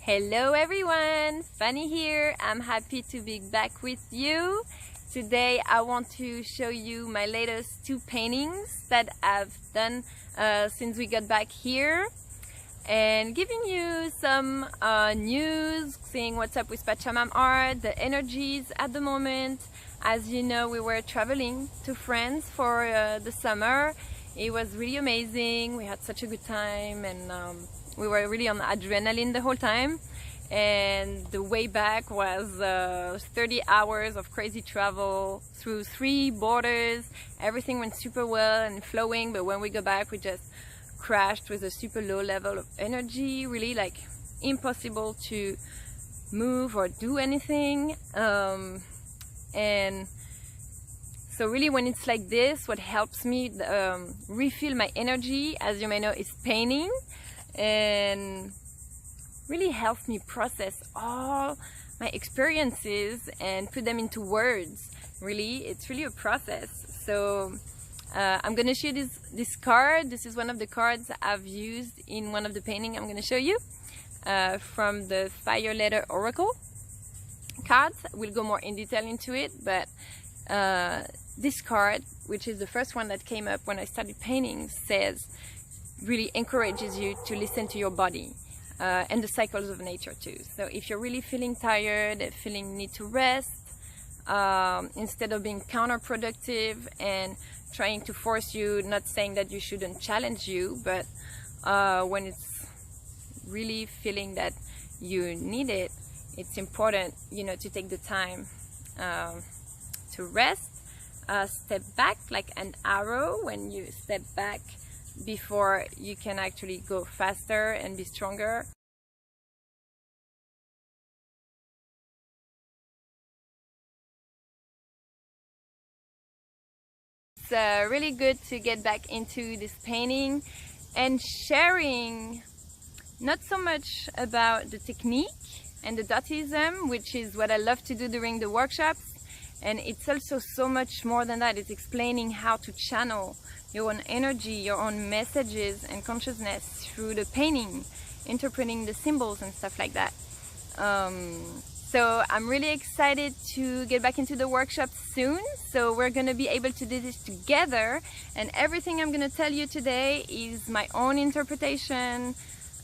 Hello everyone, Fanny here. I'm happy to be back with you. Today I want to show you my latest two paintings that I've done since we got back here, and giving you some news, seeing what's up with Pachamam art, the energies at the moment. As you know, we were traveling to France for the summer. It was really amazing. We had such a good time, and we were really on adrenaline the whole time. And the way back was 30 hours of crazy travel through 3 borders. Everything went super well and flowing, but when we got back, we just crashed with a super low level of energy, really like impossible to move or do anything. And so really when it's like this, what helps me refill my energy, as you may know, is painting, and really helps me process all my experiences and put them into words. Really, it's really a process. So I'm gonna show you this card. This is one of the cards I've used in one of the paintings I'm gonna show you from the Fire Letter Oracle cards. We'll go more in detail into it, but this card, which is the first one that came up when I started painting, really encourages you to listen to your body and the cycles of nature too. So if you're really feeling tired, feeling need to rest, instead of being counterproductive and trying to force you, not saying that you shouldn't challenge you, but when it's really feeling that you need it, it's important, you know, to take the time to rest, step back like an arrow. When you step back before you can actually go faster and be stronger. It's really good to get back into this painting and sharing not so much about the technique and the Dottism, which is what I love to do during the workshops, and it's also so much more than that. It's explaining how to channel your own energy, your own messages and consciousness through the painting, interpreting the symbols and stuff like that. So I'm really excited to get back into the workshop soon. So we're going to be able to do this together, and everything I'm going to tell you today is my own interpretation,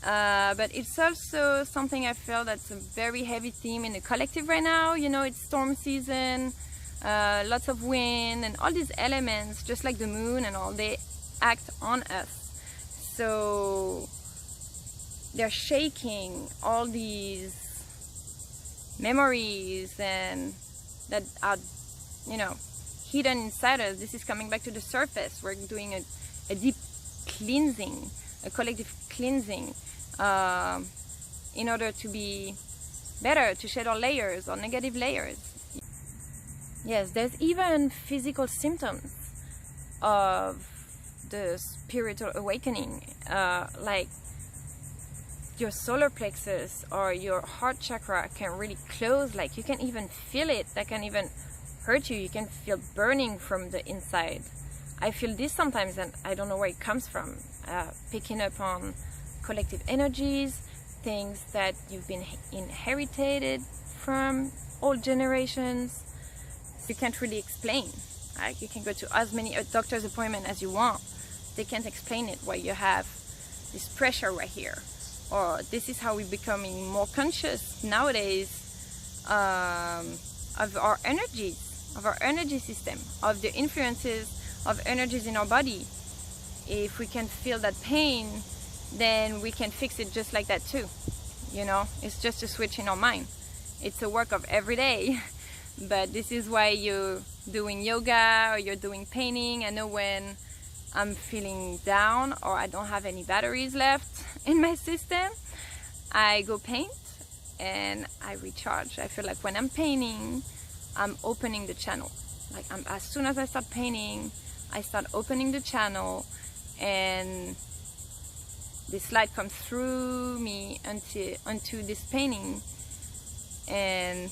but it's also something I feel that's a very heavy theme in the collective right now. You know, it's storm season, lots of wind and all these elements, just like the moon and all, they act on us. So they're shaking all these memories and that are, you know, hidden inside us. This is coming back to the surface. We're doing a deep cleansing, a collective cleansing, in order to be better, to shed our layers, our negative layers. Yes, there's even physical symptoms of the spiritual awakening, like your solar plexus or your heart chakra can really close, like you can even feel it, that can even hurt you. You can feel burning from the inside. I feel this sometimes and I don't know where it comes from, picking up on collective energies, things that you've been inherited from old generations. You can't really explain. You can go to as many doctor's appointments as you want. They can't explain it, why you have this pressure right here. Or this is how we're becoming more conscious nowadays of our energies, of our energy system, of the influences of energies in our body. If we can feel that pain, then we can fix it just like that too. You know, it's just a switch in our mind. It's a work of every day. But this is why you're doing yoga or you're doing painting. I know when I'm feeling down or I don't have any batteries left in my system, I go paint and I recharge. I feel like when I'm painting, I'm opening the channel. Like as soon as I start painting, I start opening the channel, and this light comes through me onto this painting, and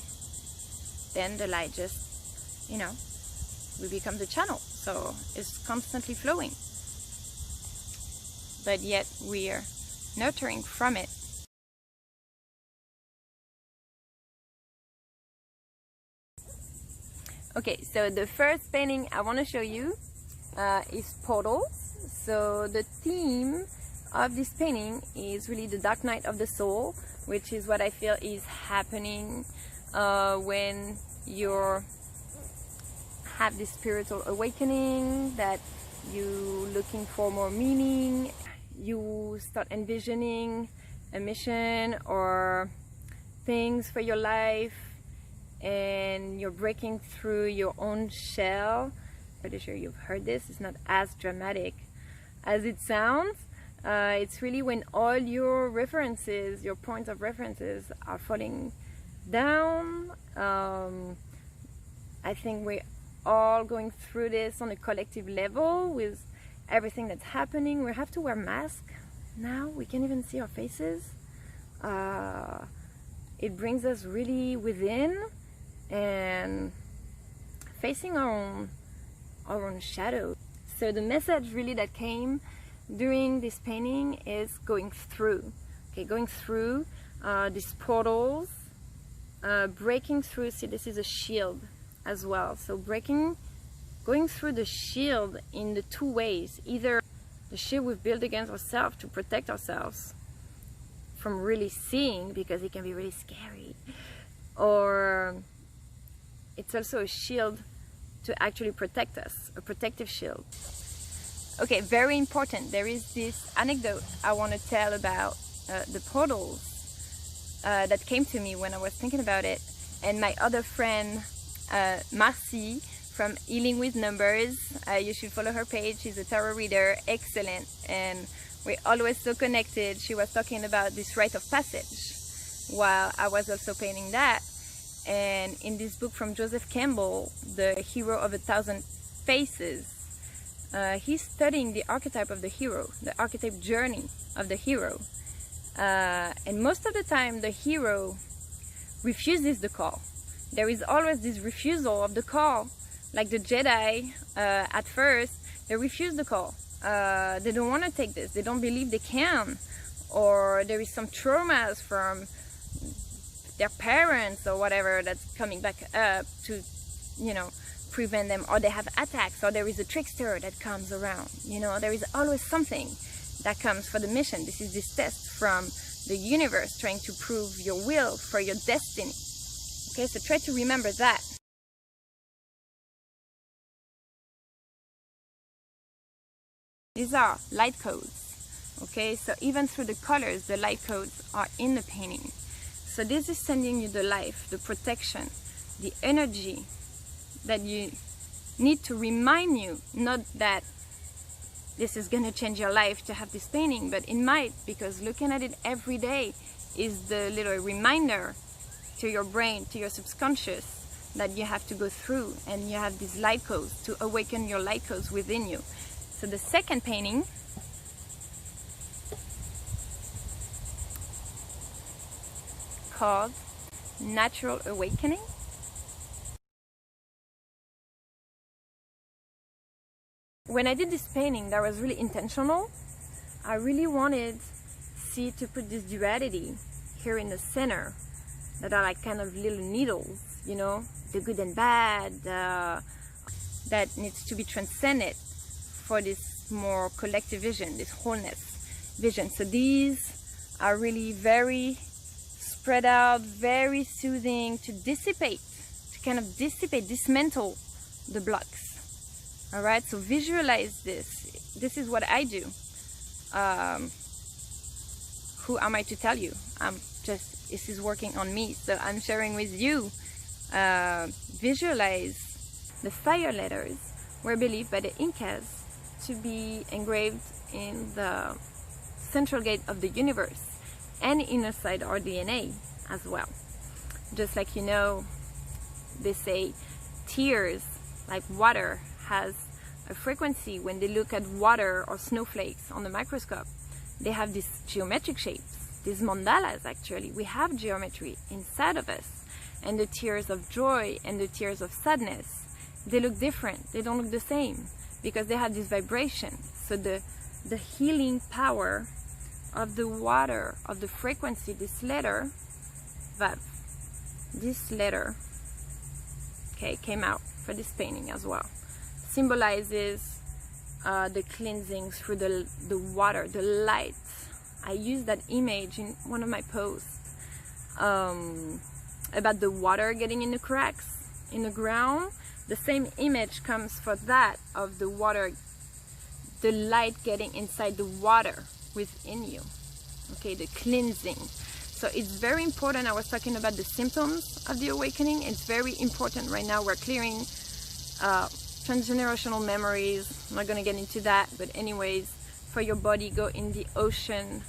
then the light just, you know, we become the channel. So it's constantly flowing, but yet we are nurturing from it. Okay, so the first painting I want to show you is portals. So the theme of this painting is really the dark night of the soul, which is what I feel is happening when you have this spiritual awakening, that you looking for more meaning, you start envisioning a mission or things for your life, and you're breaking through your own shell. Pretty sure you've heard this. It's not as dramatic as it sounds. It's really when all your references, your points of references are falling down. I think we're all going through this on a collective level with everything that's happening. We have to wear masks now. We can't even see our faces. It brings us really within and facing our own shadow. So the message really that came during this painting is going through. Okay, going through these portals, breaking through. See, this is a shield as well. So going through the shield in the two ways. Either the shield we've built against ourselves to protect ourselves from really seeing, because it can be really scary, or it's also a shield to actually protect us, a protective shield. Okay, very important. There is this anecdote I want to tell about the portals that came to me when I was thinking about it. And my other friend, Marcy from Healing with Numbers, you should follow her page. She's a tarot reader, excellent, and we're always so connected. She was talking about this Rite of Passage while I was also painting that. And in this book from Joseph Campbell, The Hero of 1,000 Faces, he's studying the archetype of the hero, the archetype journey of the hero. And most of the time the hero refuses the call. There is always this refusal of the call. Like the Jedi, at first, they refuse the call. They don't want to take this. They don't believe they can. Or there is some traumas from their parents or whatever that's coming back up to, you know, prevent them. Or they have attacks, or there is a trickster that comes around. You know, there is always something that comes for the mission. This is this test from the universe trying to prove your will for your destiny. Okay, so try to remember that. These are light codes. Okay, so even through the colors, the light codes are in the painting. So this is sending you the life, the protection, the energy that you need to remind you, not that this is going to change your life to have this painting, but it might, because looking at it every day is the little reminder to your brain, to your subconscious, that you have to go through, and you have these light codes to awaken your light codes within you. So the second painting called Natural Awakening. When I did this painting, that was really intentional. I really wanted to put this duality here in the center, that are like kind of little needles, you know, the good and bad, that needs to be transcended for this more collective vision, this wholeness vision. So these are really very spread out, very soothing, to dissipate, to kind of dissipate, dismantle the blocks. All right, so visualize this. This is what I do. Who am I to tell you? This is working on me, so I'm sharing with you. Visualize the fire letters were believed by the Incas to be engraved in the central gate of the universe and inside our DNA as well. Just like, you know, they say tears, like water, has a frequency. When they look at water or snowflakes on the microscope, they have these geometric shapes, these mandalas. Actually, we have geometry inside of us. And the tears of joy and the tears of sadness, they look different. They don't look the same, because they have this vibration. So the healing power of the water, of the frequency, this letter, Vav, this letter okay, came out for this painting as well. Symbolizes the cleansing through the water, the light. I used that image in one of my posts about the water getting in the cracks in the ground. The same image comes for that, of the water, the light getting inside the water within you, okay, the cleansing. So it's very important. I was talking about the symptoms of the awakening. It's very important right now. We're clearing transgenerational memories. I'm not going to get into that, but anyways, for your body, go in the ocean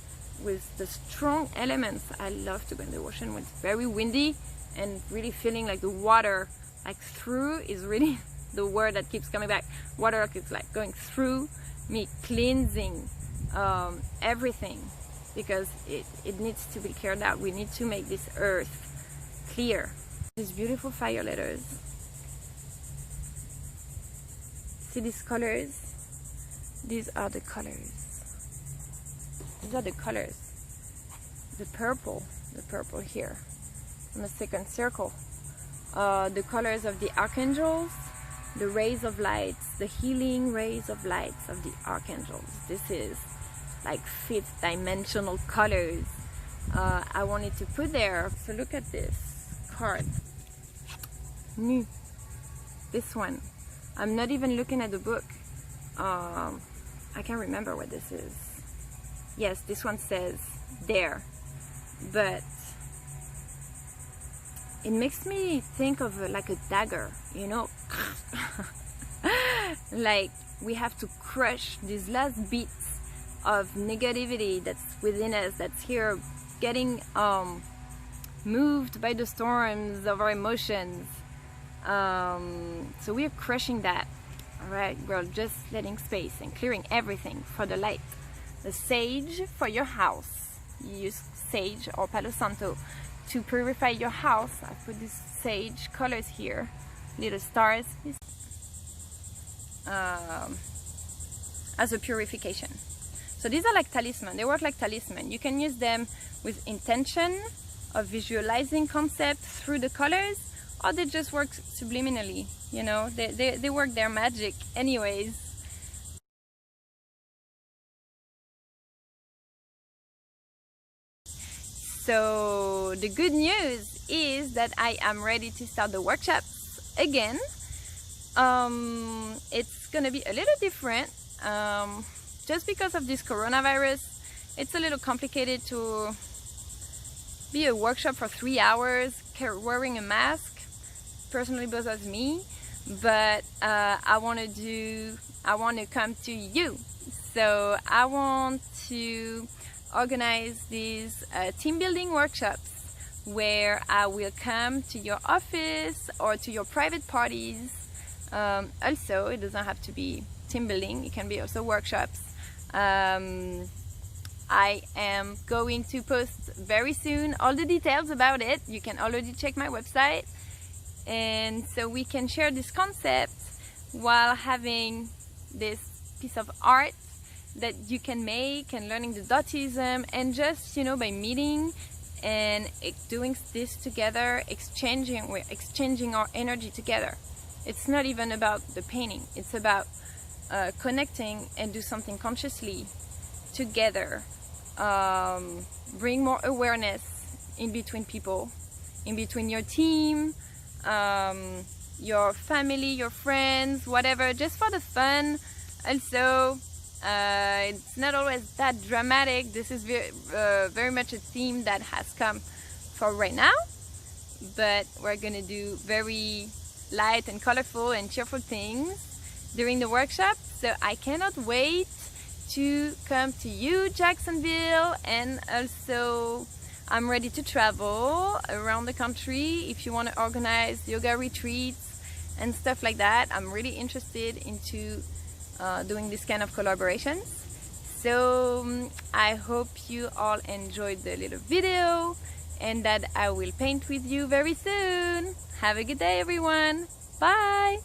with the strong elements. I love to go in the ocean when it's very windy, and really feeling like the water, like through, is really the word that keeps coming back. Water is like going through me, cleansing everything, because it needs to be cleared out. We need to make this earth clear. These beautiful fire letters. See these colors? These are the colors. These are the colors. The purple here on the second circle. The colors of the archangels, the rays of lights, the healing rays of lights of the archangels. This is like fifth dimensional colors I wanted to put there. So look at this card. Nu. This one. I'm not even looking at the book. I can't remember what this is. Yes, this one says there, but it makes me think of like a dagger, you know. Like we have to crush these last bits of negativity that's within us, that's here, getting moved by the storms of our emotions. So we are crushing that. All right, we're just letting space and clearing everything for the light. The sage for your house. You use sage or Palo Santo to purify your house. I put these sage colors here, little stars, as a purification. So these are like talisman. They work like talisman. You can use them with intention of visualizing concept through the colors, or they just work subliminally. You know, they work their magic anyways. So the good news is that I am ready to start the workshops again. It's gonna be a little different just because of this coronavirus. It's a little complicated to be a workshop for 3 hours wearing a mask. Personally bothers me, but I want to come to you. So I want to organize these team building workshops where I will come to your office or to your private parties. Also, it doesn't have to be team building, it can be also workshops. I am going to post very soon all the details about it. You can already check my website, and so we can share this concept while having this piece of art that you can make, and learning the Dottism, and just, you know, by meeting and doing this together, we're exchanging our energy together. It's not even about the painting, it's about connecting and do something consciously together. Bring more awareness in between people, in between your team, your family, your friends, whatever, just for the fun. Also, it's not always that dramatic. This is very much a theme that has come for right now, but we're gonna do very light and colorful and cheerful things during the workshop. So I cannot wait to come to you, Jacksonville, and also I'm ready to travel around the country if you want to organize yoga retreats and stuff like that. I'm really interested into doing this kind of collaborations. So I hope you all enjoyed the little video and that I will paint with you very soon. Have a good day, everyone. Bye.